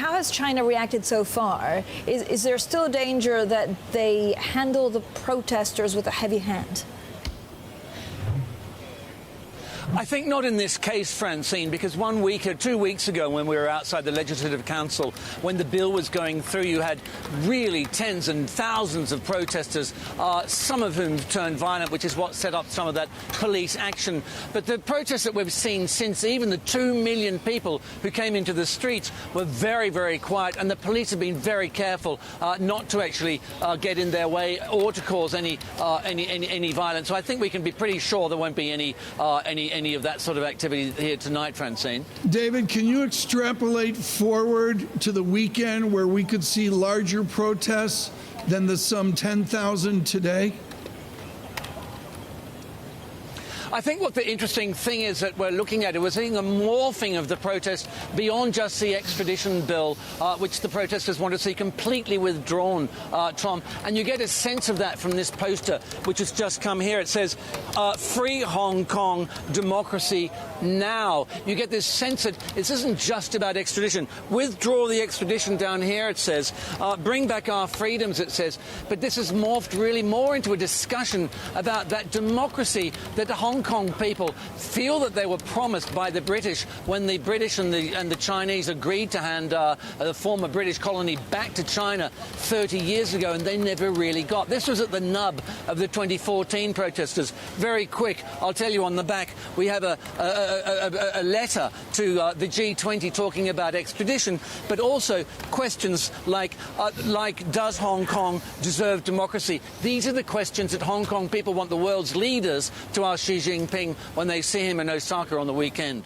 how has China reacted so far? Is there still a danger that they handle the protesters with a heavy hand? I think not in this case, Francine, because 1 week or 2 weeks ago when we were outside the Legislative Council, when the bill was going through, you had really tens and thousands of protesters, some of whom turned violent, which is what set up some of that police action. But the protests that we've seen since, even the 2 million people who came into the streets, were very, very quiet, and the police have been very careful not to actually get in their way or to cause any violence. So I think we can be pretty sure there won't be any of that sort of activity here tonight, Francine. David, can you extrapolate forward to the weekend where we could see larger protests than the some 10,000 today? I think what the interesting thing is that we're looking at, we're seeing a morphing of the protest beyond just the extradition bill, which the protesters want to see completely withdrawn, Tom. And you get a sense of that from this poster, which has just come here. It says, "Free Hong Kong, democracy now." You get this sense that this isn't just about extradition. Withdraw the extradition down here, it says. Bring back our freedoms, it says. But this has morphed really more into a discussion about that democracy that the Hong Kong people feel that they were promised by the British when the British and the Chinese agreed to hand the former British colony back to China 30 years ago, and they never really got. This was at the nub of the 2014 protesters. Very quick, I'll tell you on the back, we have a letter to the G-20 talking about extradition, but also questions like does Hong Kong deserve democracy? These are the questions that Hong Kong people want the world's leaders to ask Xi Jinping when they see him in Osaka on the weekend.